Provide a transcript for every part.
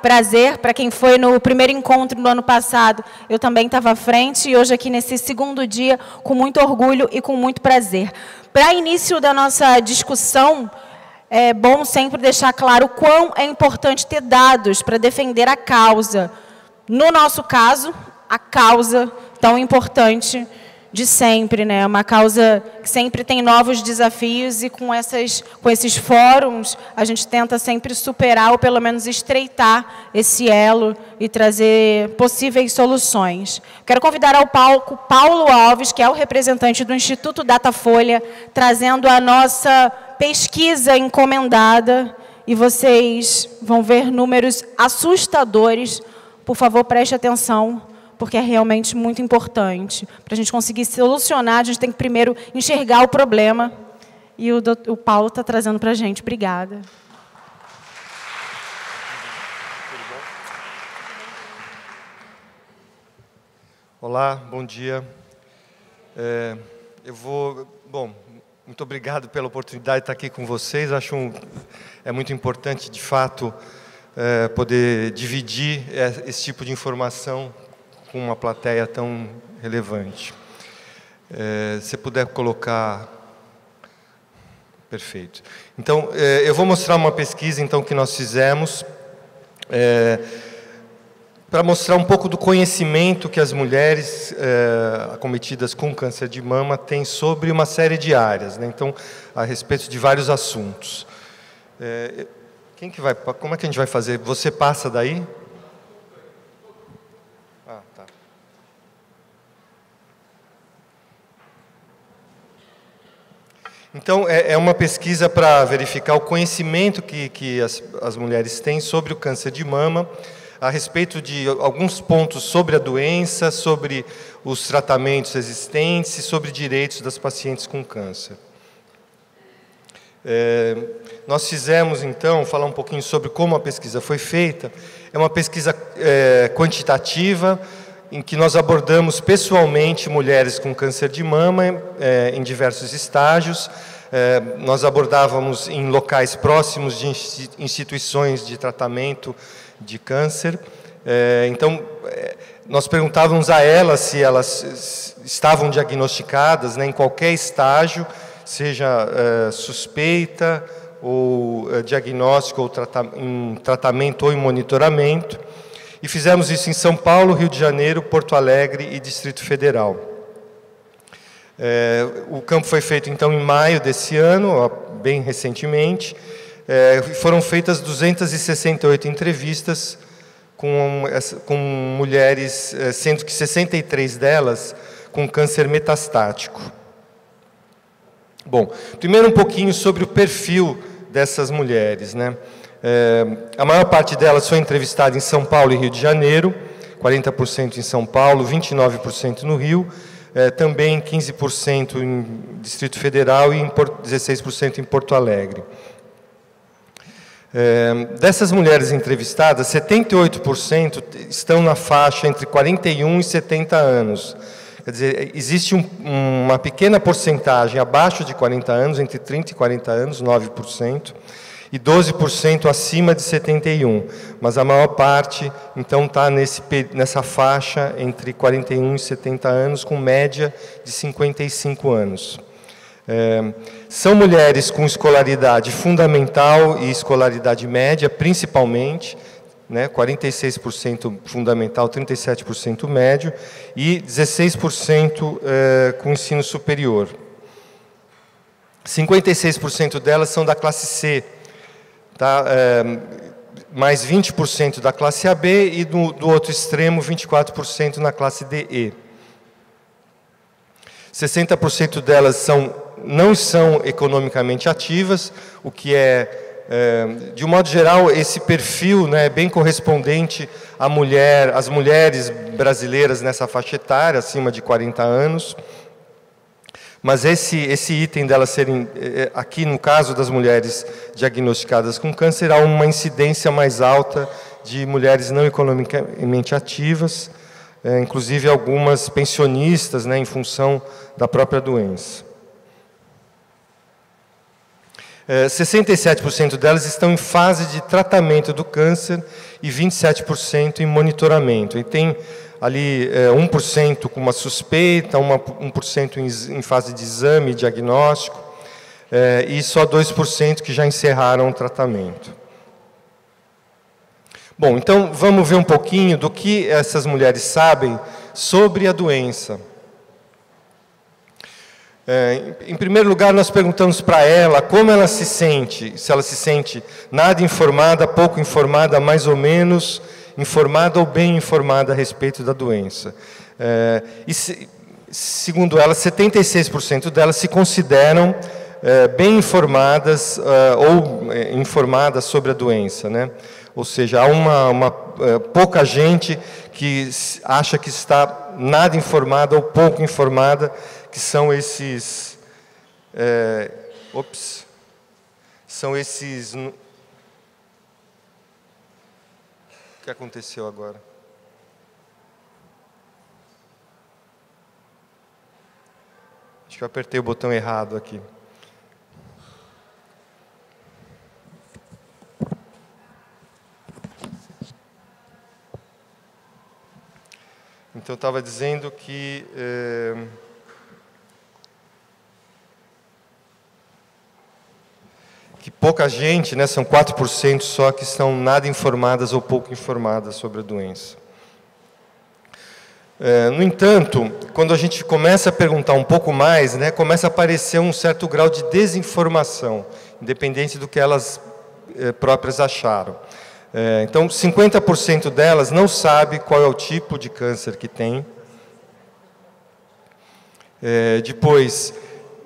prazer. Para quem foi no primeiro encontro no ano passado, eu também estava à frente, e hoje aqui nesse segundo dia, com muito orgulho e com muito prazer. Para início da nossa discussão, é bom sempre deixar claro o quão é importante ter dados para defender a causa. No nosso caso, a causa tão importante de sempre, né? Uma causa que sempre tem novos desafios, e com esses fóruns a gente tenta sempre superar ou pelo menos estreitar esse elo e trazer possíveis soluções. Quero convidar ao palco Paulo Alves, que é o representante do Instituto Datafolha, trazendo a nossa pesquisa encomendada, e vocês vão ver números assustadores. Por favor, preste atenção, porque é realmente muito importante. Para a gente conseguir solucionar, a gente tem que primeiro enxergar o problema, e o Paulo está trazendo para a gente. Obrigada. Olá, bom dia. Muito obrigado pela oportunidade de estar aqui com vocês. Acho é muito importante, de fato, poder dividir esse tipo de informação com uma plateia tão relevante. Se puder colocar... Perfeito. Então, eu vou mostrar uma pesquisa então, que nós fizemos para mostrar um pouco do conhecimento que as mulheres acometidas com câncer de mama têm sobre uma série de áreas, né? Então, a respeito de vários assuntos. Como é que a gente vai fazer? Você passa daí? Tá. Então, é uma pesquisa para verificar o conhecimento que as mulheres têm sobre o câncer de mama, a respeito de alguns pontos sobre a doença, sobre os tratamentos existentes e sobre direitos das pacientes com câncer. Nós fizemos, então, falar um pouquinho sobre como a pesquisa foi feita. É uma pesquisa quantitativa, em que nós abordamos pessoalmente mulheres com câncer de mama em diversos estágios. Nós abordávamos em locais próximos de instituições de tratamento de câncer. Então, nós perguntávamos a elas se elas estavam diagnosticadas, né, em qualquer estágio, seja suspeita, ou diagnóstico, ou em tratamento ou em monitoramento. E fizemos isso em São Paulo, Rio de Janeiro, Porto Alegre e Distrito Federal. O campo foi feito, então, em maio desse ano, bem recentemente. Foram feitas 268 entrevistas com mulheres, sendo que 63 delas com câncer metastático. Bom, primeiro um pouquinho sobre o perfil dessas mulheres, né? A maior parte delas foi entrevistada em São Paulo e Rio de Janeiro, 40% em São Paulo, 29% no Rio, também 15% em Distrito Federal e 16% em Porto Alegre. Dessas mulheres entrevistadas, 78% estão na faixa entre 41 e 70 anos. Quer dizer, existe uma pequena porcentagem abaixo de 40 anos, entre 30 e 40 anos, 9%, e 12% acima de 71. Mas a maior parte, então, está nessa faixa entre 41 e 70 anos, com média de 55 anos. São mulheres com escolaridade fundamental e escolaridade média, principalmente, né, 46% fundamental, 37% médio e 16% com ensino superior. 56% delas são da classe C, tá? Mais 20% da classe AB e do outro extremo, 24% na classe DE. 60% delas não são economicamente ativas, o que de um modo geral, esse perfil, né, é bem correspondente às mulheres brasileiras nessa faixa etária, acima de 40 anos. Mas esse item delas serem, aqui no caso das mulheres diagnosticadas com câncer, há uma incidência mais alta de mulheres não economicamente ativas, inclusive algumas pensionistas, né, em função da própria doença. 67% delas estão em fase de tratamento do câncer e 27% em monitoramento. E tem ali 1% com uma suspeita, 1% em fase de exame diagnóstico, e só 2% que já encerraram o tratamento. Bom, então vamos ver um pouquinho do que essas mulheres sabem sobre a doença. Em primeiro lugar, nós perguntamos para ela como ela se sente, se ela se sente nada informada, pouco informada, mais ou menos informada ou bem informada a respeito da doença. Segundo ela, 76% delas se consideram bem informadas ou informadas sobre a doença, né? Ou seja, há pouca gente que acha que está nada informada ou pouco informada, que são esses... são esses... O que aconteceu agora? Acho que eu apertei o botão errado aqui. Então, eu estava dizendo que pouca gente, né, são 4% só que estão nada informadas ou pouco informadas sobre a doença. No entanto, quando a gente começa a perguntar um pouco mais, né, começa a aparecer um certo grau de desinformação, independente do que elas próprias acharam. Então, 50% delas não sabe qual é o tipo de câncer que tem. Depois,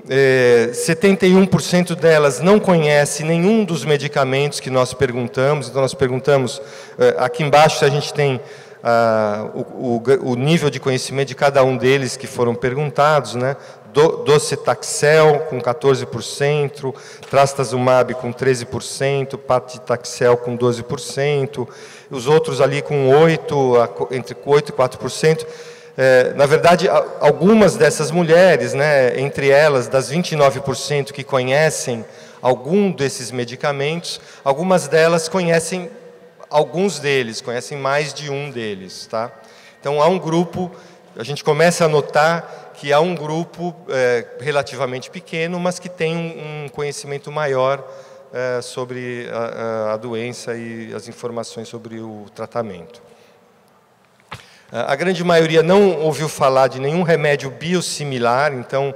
71% delas não conhece nenhum dos medicamentos que nós perguntamos. Então, nós perguntamos, aqui embaixo a gente tem o nível de conhecimento de cada um deles que foram perguntados, né? Docetaxel com 14%, trastuzumab com 13%, paclitaxel com 12%, os outros ali com 8%, entre 8% e 4%. Na verdade, algumas dessas mulheres, né, entre elas, das 29% que conhecem algum desses medicamentos, algumas delas conhecem alguns deles, conhecem mais de um deles, tá? Então, há um grupo, a gente começa a notar que há um grupo relativamente pequeno, mas que tem um conhecimento maior sobre a doença e as informações sobre o tratamento. A grande maioria não ouviu falar de nenhum remédio biosimilar, então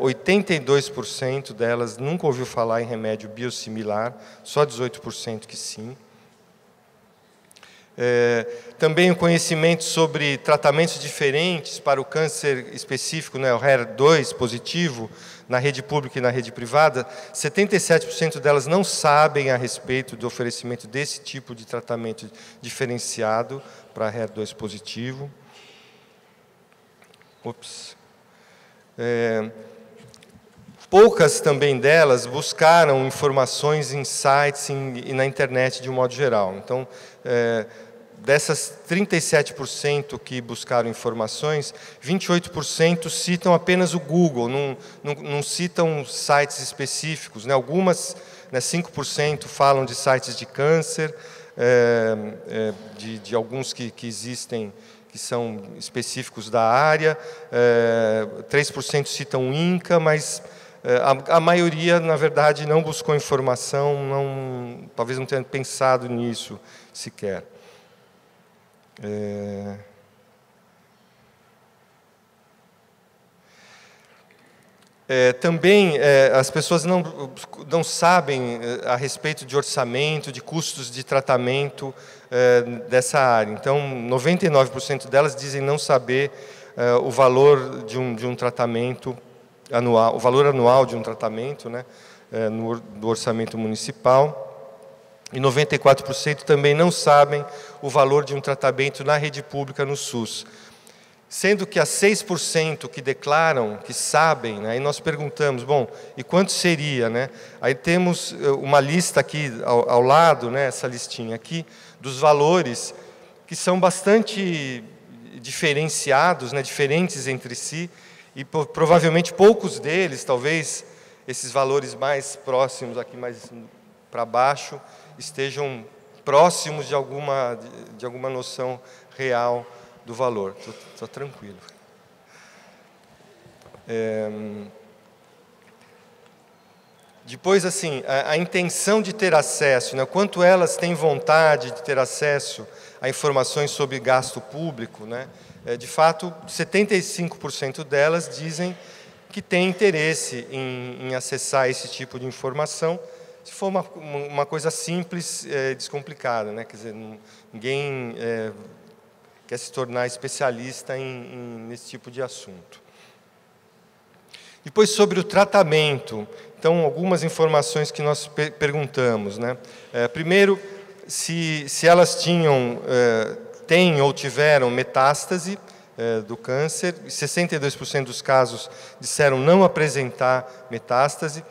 82% delas nunca ouviu falar em remédio biosimilar, só 18% que sim. Também o conhecimento sobre tratamentos diferentes para o câncer específico, né, o HER2 positivo, na rede pública e na rede privada, 77% delas não sabem a respeito do oferecimento desse tipo de tratamento diferenciado para HER2 positivo. Poucas também delas buscaram informações em sites e na internet de um modo geral. Então, dessas 37% que buscaram informações, 28% citam apenas o Google, não citam sites específicos, né? Algumas, né, 5% falam de sites de câncer, de alguns que existem, que são específicos da área, 3% citam o INCA, mas a maioria, na verdade, não buscou informação, talvez não tenha pensado nisso sequer. Também as pessoas não sabem a respeito de orçamento, de custos de tratamento dessa área. Então, 99% delas dizem não saber o valor de um tratamento anual, o valor anual de um tratamento, né, no orçamento municipal. E 94% também não sabem o valor de um tratamento na rede pública no SUS. Sendo que há 6% que declaram que sabem, né, aí nós perguntamos, bom, e quanto seria, né? Aí temos uma lista aqui ao lado, né, essa listinha aqui, dos valores que são bastante diferenciados, né, diferentes entre si, e provavelmente poucos deles, talvez, esses valores mais próximos, aqui mais para baixo, estejam próximos de alguma noção real do valor. Estou tranquilo. Depois, assim, a intenção de ter acesso, né, quanto elas têm vontade de ter acesso a informações sobre gasto público, né, de fato, 75% delas dizem que têm interesse em acessar esse tipo de informação, se for uma coisa simples, descomplicada, né, quer dizer, ninguém quer se tornar especialista nesse tipo de assunto. Depois, sobre o tratamento. Então, algumas informações que nós perguntamos, né? Primeiro, se elas têm ou tiveram metástase do câncer. 62% dos casos disseram não apresentar metástase.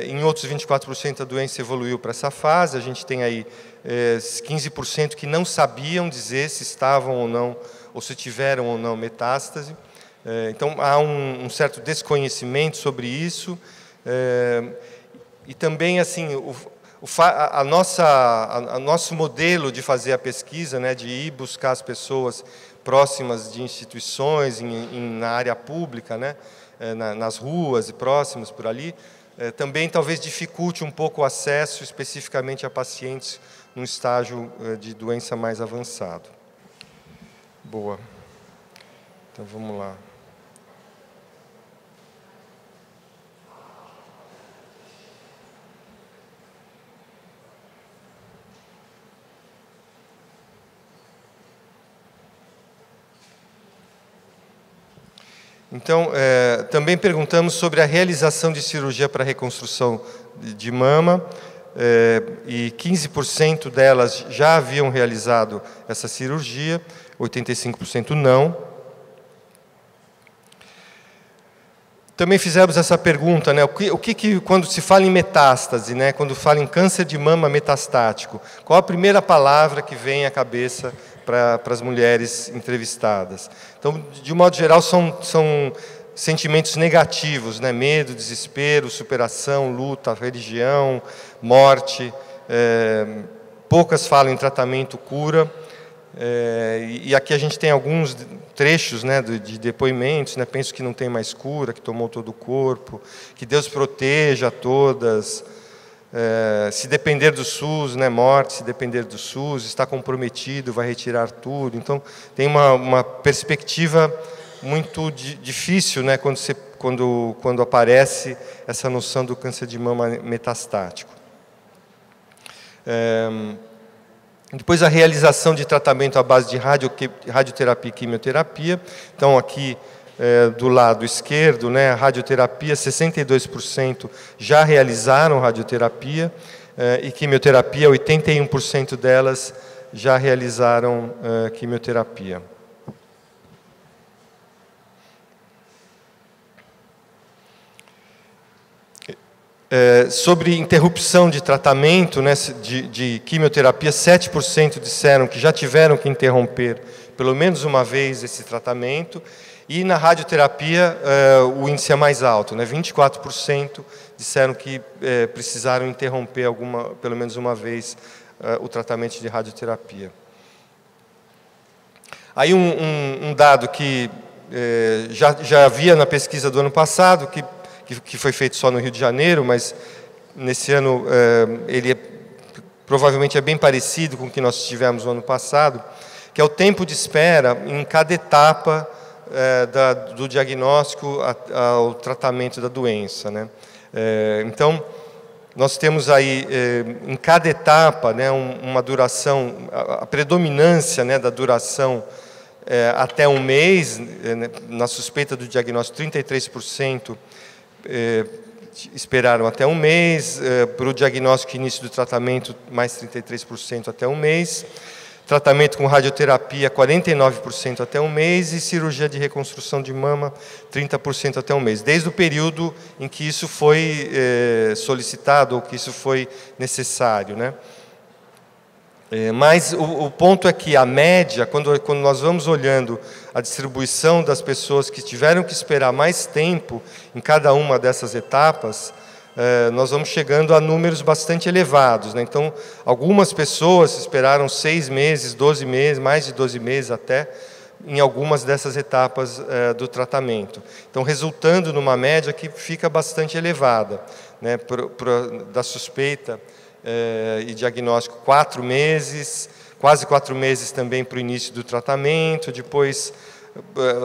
Em outros 24% a doença evoluiu para essa fase. A gente tem aí 15% que não sabiam dizer se estavam ou não, ou se tiveram ou não metástase. Então, há um certo desconhecimento sobre isso. E também, assim, nosso modelo de fazer a pesquisa, né, de ir buscar as pessoas próximas de instituições, na área pública, né, nas ruas e próximas por ali, também talvez dificulte um pouco o acesso especificamente a pacientes num estágio de doença mais avançado. Boa. Então, vamos lá. Então, também perguntamos sobre a realização de cirurgia para reconstrução de mama, e 15% delas já haviam realizado essa cirurgia, 85% não. Também fizemos essa pergunta, né, o que quando se fala em metástase, né, quando fala em câncer de mama metastático, qual a primeira palavra que vem à cabeça para as mulheres entrevistadas? Então, de um modo geral, são sentimentos negativos, né? Medo, desespero, superação, luta, religião, morte. Poucas falam em tratamento, cura. E aqui a gente tem alguns trechos, né, de depoimentos, né? Penso que não tem mais cura, que tomou todo o corpo, que Deus proteja todas. Se depender do SUS, né, morte, se depender do SUS, está comprometido, vai retirar tudo. Então, tem uma perspectiva muito difícil, né, quando aparece essa noção do câncer de mama metastático. Depois, a realização de tratamento à base de radioterapia e quimioterapia. Então, aqui, do lado esquerdo, né, a radioterapia, 62% já realizaram radioterapia, e quimioterapia, 81% delas já realizaram quimioterapia. Sobre interrupção de tratamento, né, de quimioterapia, 7% disseram que já tiveram que interromper pelo menos uma vez esse tratamento. E na radioterapia, o índice é mais alto, né? 24% disseram que precisaram interromper pelo menos uma vez o tratamento de radioterapia. Aí um dado que já havia na pesquisa do ano passado, que foi feito só no Rio de Janeiro, mas nesse ano ele provavelmente é bem parecido com o que nós tivemos no ano passado, que é o tempo de espera em cada etapa do diagnóstico ao tratamento da doença, né? Então, nós temos aí, em cada etapa, né, uma duração, a predominância, né, da duração até um mês, na suspeita do diagnóstico, 33% esperaram até um mês, para o diagnóstico e início do tratamento, mais 33% até um mês. Tratamento com radioterapia, 49% até um mês, e cirurgia de reconstrução de mama, 30% até um mês, desde o período em que isso foi solicitado ou que isso foi necessário, né? Mas o ponto é que a média, quando nós vamos olhando a distribuição das pessoas que tiveram que esperar mais tempo em cada uma dessas etapas, nós vamos chegando a números bastante elevados, né? Então, algumas pessoas esperaram 6 meses, 12 meses, mais de 12 meses até, em algumas dessas etapas do tratamento. Então, resultando numa média que fica bastante elevada, né? Da suspeita e diagnóstico, 4 meses, quase 4 meses também para o início do tratamento, depois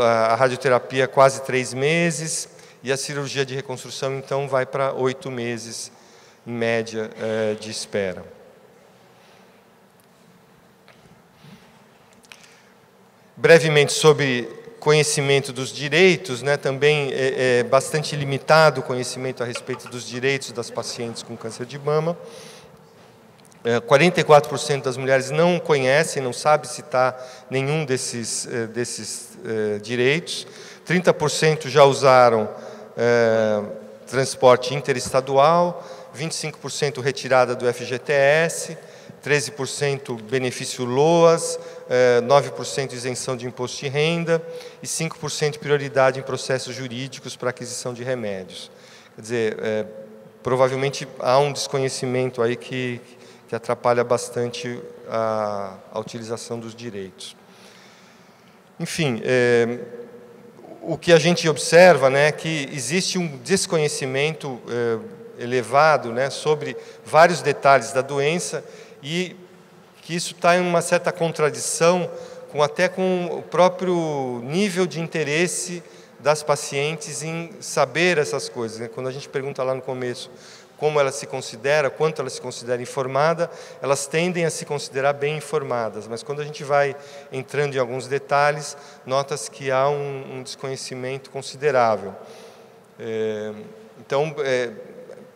a radioterapia quase 3 meses, e a cirurgia de reconstrução, então, vai para 8 meses, em média, de espera. Brevemente sobre conhecimento dos direitos, né, também é bastante limitado o conhecimento a respeito dos direitos das pacientes com câncer de mama. 44% das mulheres não conhecem, não sabem citar nenhum desses direitos. 30% já usaram transporte interestadual, 25% retirada do FGTS, 13% benefício LOAS, 9% isenção de imposto de renda e 5% prioridade em processos jurídicos para aquisição de remédios. Quer dizer, provavelmente há um desconhecimento aí que atrapalha bastante a utilização dos direitos. Enfim, o que a gente observa, né, é que existe um desconhecimento elevado, né, sobre vários detalhes da doença e que isso está em uma certa contradição até com o próprio nível de interesse das pacientes em saber essas coisas, né? Quando a gente pergunta lá no começo como ela se considera, quanto ela se considera informada, elas tendem a se considerar bem informadas, mas quando a gente vai entrando em alguns detalhes, nota-se que há um desconhecimento considerável. Então,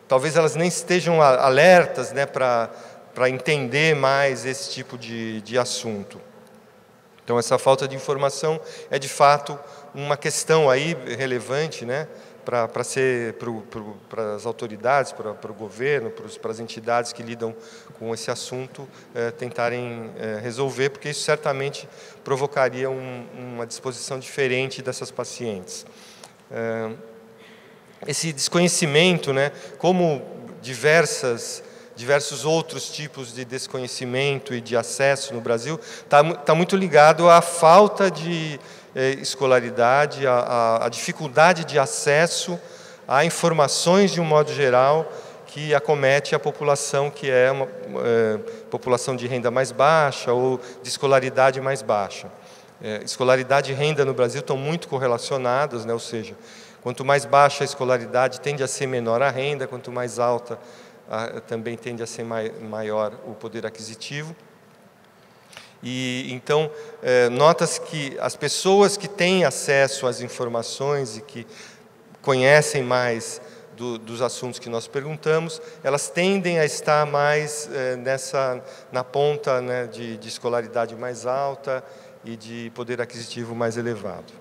talvez elas nem estejam alertas, né, para entender mais esse tipo de assunto. Então, essa falta de informação é, de fato, uma questão aí relevante, né, para as autoridades, para o governo, para as entidades que lidam com esse assunto, tentarem resolver, porque isso certamente provocaria uma disposição diferente dessas pacientes. Esse desconhecimento, né, como diversos outros tipos de desconhecimento e de acesso no Brasil, está muito ligado à falta de escolaridade, a dificuldade de acesso a informações de um modo geral que acomete a população que é uma população de renda mais baixa ou de escolaridade mais baixa. Escolaridade e renda no Brasil estão muito correlacionadas, né? Ou seja, quanto mais baixa a escolaridade tende a ser menor a renda, quanto mais alta também tende a ser maior o poder aquisitivo. E então, nota-se que as pessoas que têm acesso às informações e que conhecem mais dos assuntos que nós perguntamos, elas tendem a estar mais na ponta, né, de escolaridade mais alta e de poder aquisitivo mais elevado.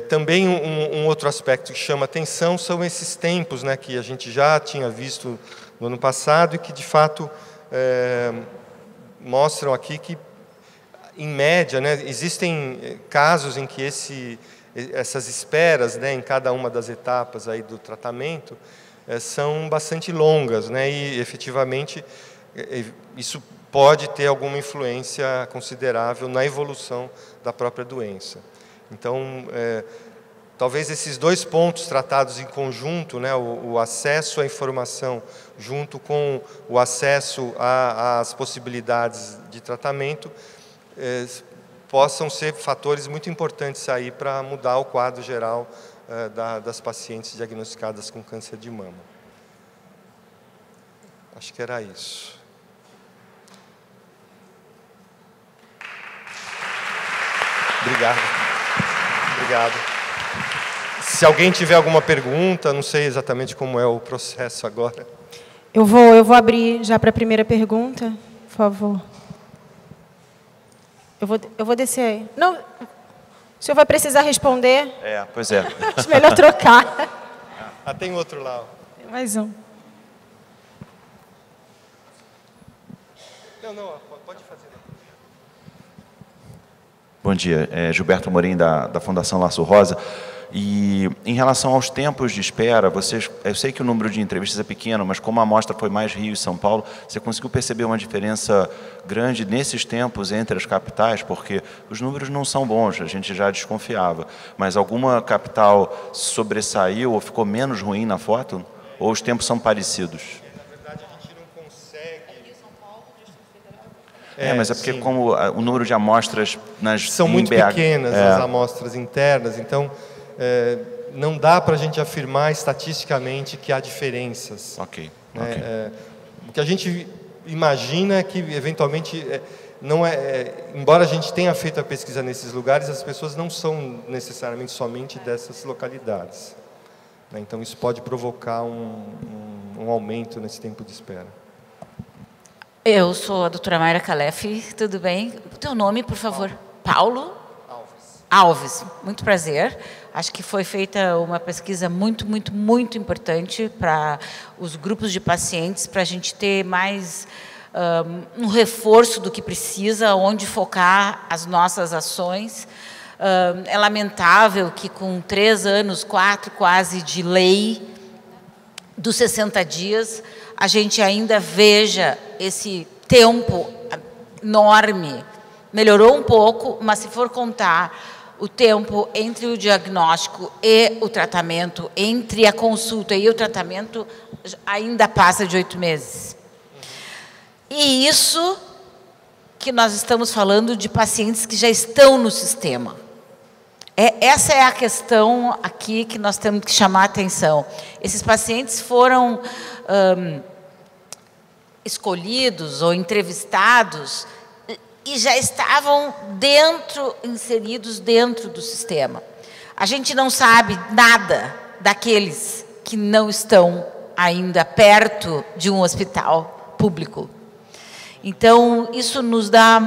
Também um outro aspecto que chama atenção são esses tempos, né, que a gente já tinha visto no ano passado e que, de fato, mostram aqui que, em média, né, existem casos em que essas esperas, né, em cada uma das etapas aí do tratamento são bastante longas, né, e, efetivamente, isso pode ter alguma influência considerável na evolução da própria doença. Então, talvez esses dois pontos tratados em conjunto, né, o acesso à informação junto com o acesso às possibilidades de tratamento, possam ser fatores muito importantes aí para mudar o quadro geral das pacientes diagnosticadas com câncer de mama. Acho que era isso. Obrigado. Obrigado. Se alguém tiver alguma pergunta, não sei exatamente como é o processo agora. Eu vou abrir já para a primeira pergunta, por favor. Eu vou descer aí. Não, o senhor vai precisar responder? Pois é. Acho melhor trocar. Tem outro lá. Mais um. Não, pode fazer. Bom dia, Gilberto Amorim, da Fundação Laço Rosa. E em relação aos tempos de espera, eu sei que o número de entrevistas é pequeno, mas como a amostra foi mais Rio e São Paulo, você conseguiu perceber uma diferença grande nesses tempos entre as capitais? Porque os números não são bons, a gente já desconfiava. Mas alguma capital sobressaiu ou ficou menos ruim na foto? Ou os tempos são parecidos? Na verdade, a gente não consegue... mas é porque como o número de amostras são muito pequenas as amostras internas, então não dá para a gente afirmar estatisticamente que há diferenças. Ok. O que a gente imagina é que, eventualmente, embora a gente tenha feito a pesquisa nesses lugares, as pessoas não são necessariamente somente dessas localidades. Então, isso pode provocar um aumento nesse tempo de espera. Eu sou a doutora Mayra Calef, tudo bem? O teu nome, por favor? Paulo? Alves, muito prazer. Acho que foi feita uma pesquisa muito importante para os grupos de pacientes, para a gente ter mais um reforço do que precisa, onde focar as nossas ações. É lamentável que com 3 anos, 4 quase, de lei dos 60 dias, a gente ainda veja esse tempo enorme. Melhorou um pouco, mas se for contar o tempo entre o diagnóstico e o tratamento, entre a consulta e o tratamento, ainda passa de 8 meses. E isso que nós estamos falando de pacientes que já estão no sistema. Essa é a questão aqui que nós temos que chamar a atenção. Esses pacientes foram escolhidos ou entrevistados e já estavam inseridos dentro do sistema. A gente não sabe nada daqueles que não estão ainda perto de um hospital público. Então, isso nos dá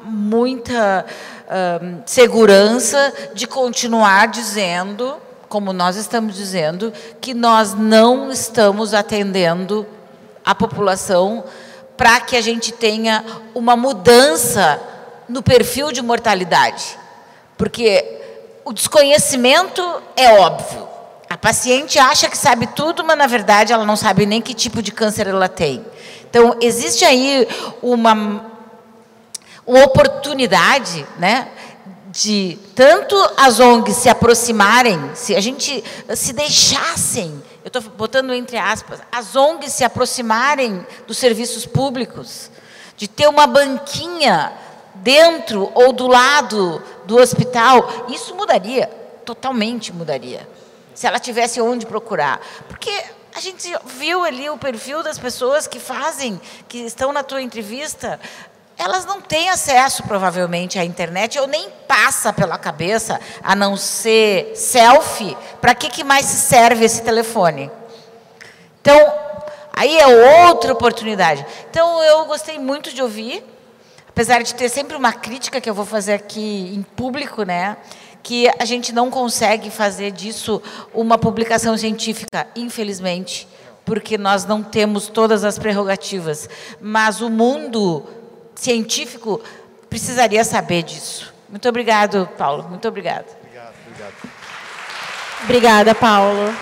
muita segurança de continuar dizendo, como nós estamos dizendo, que nós não estamos atendendo a população para que a gente tenha uma mudança no perfil de mortalidade. Porque o desconhecimento é óbvio. A paciente acha que sabe tudo, mas, na verdade, ela não sabe nem que tipo de câncer ela tem. Então, existe aí uma oportunidade, né, de tanto as ONGs se aproximarem, se a gente se deixassem, eu estou botando entre aspas, as ONGs se aproximarem dos serviços públicos, de ter uma banquinha dentro ou do lado do hospital, isso mudaria, totalmente mudaria, se ela tivesse onde procurar. Porque a gente viu ali o perfil das pessoas que estão na tua entrevista, elas não têm acesso, provavelmente, à internet, ou nem passa pela cabeça, a não ser selfie, para que mais se serve esse telefone? Então, aí é outra oportunidade. Então, eu gostei muito de ouvir, apesar de ter sempre uma crítica que eu vou fazer aqui em público, né, que a gente não consegue fazer disso uma publicação científica, infelizmente, porque nós não temos todas as prerrogativas. Mas o mundo científico precisaria saber disso. Muito obrigado, Paulo. Muito obrigado. Obrigado. Obrigada, Paulo.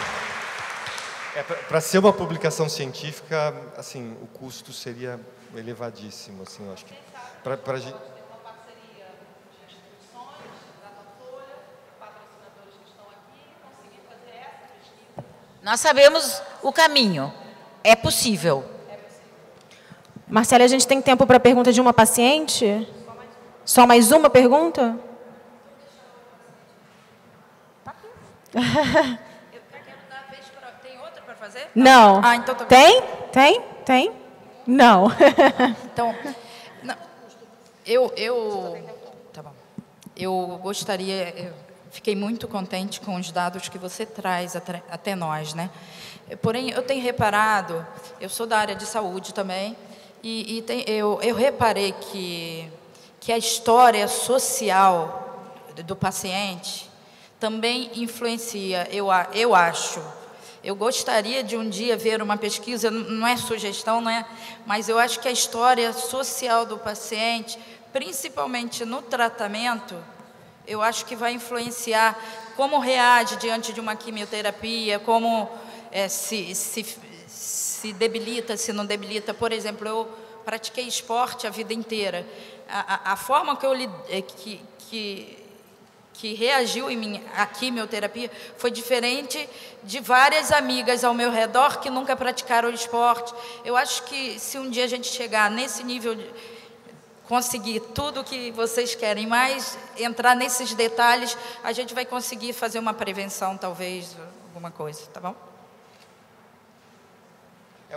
Para ser uma publicação científica, assim, o custo seria elevadíssimo, assim, eu acho que para gente. Nós sabemos o caminho. É possível. Marcela, a gente tem tempo para a pergunta de uma paciente? Só mais uma pergunta? Tem outra para fazer? Não. Ah, então tá bom. Tem? Não. Então, não, tá bom. Eu gostaria, fiquei muito contente com os dados que você traz até nós, né? Porém, eu tenho reparado, eu sou da área de saúde também, eu reparei que a história social do paciente também influencia, eu acho. Eu gostaria de um dia ver uma pesquisa, não é sugestão, não é? Mas eu acho que a história social do paciente, principalmente no tratamento, eu acho que vai influenciar como reage diante de uma quimioterapia, como se debilita, se não debilita. Por exemplo, eu pratiquei esporte a vida inteira. A forma que eu que reagiu em mim à quimioterapia foi diferente de várias amigas ao meu redor que nunca praticaram esporte. Eu acho que se um dia a gente chegar nesse nível de conseguir tudo o que vocês querem, mas entrar nesses detalhes, a gente vai conseguir fazer uma prevenção, talvez, alguma coisa, tá bom?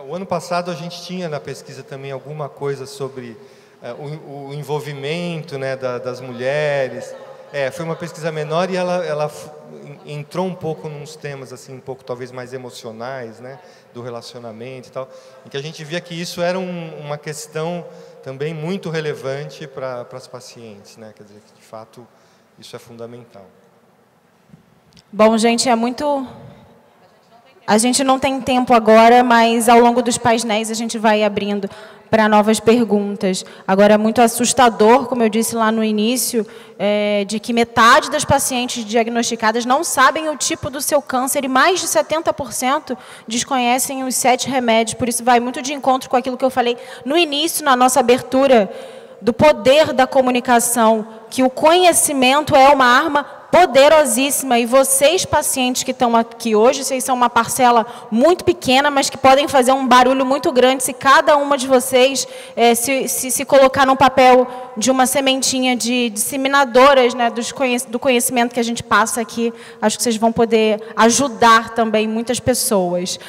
O ano passado a gente tinha na pesquisa também alguma coisa sobre o envolvimento, né, das mulheres. Foi uma pesquisa menor e ela entrou um pouco nos temas assim, um pouco talvez mais emocionais, né, do relacionamento e tal, em que a gente via que isso era uma questão também muito relevante para as pacientes, né, quer dizer, que de fato isso é fundamental. Bom, gente, a gente não tem tempo agora, mas ao longo dos painéis a gente vai abrindo para novas perguntas. Agora, é muito assustador, como eu disse lá no início, de que metade das pacientes diagnosticadas não sabem o tipo do seu câncer e mais de 70% desconhecem os 7 remédios. Por isso, vai muito de encontro com aquilo que eu falei no início, na nossa abertura, do poder da comunicação, que o conhecimento é uma arma poderosíssima, e vocês, pacientes que estão aqui hoje, vocês são uma parcela muito pequena, mas que podem fazer um barulho muito grande se cada uma de vocês se colocar no papel de uma sementinha de disseminadoras, né, do conhecimento que a gente passa aqui. Acho que vocês vão poder ajudar também muitas pessoas.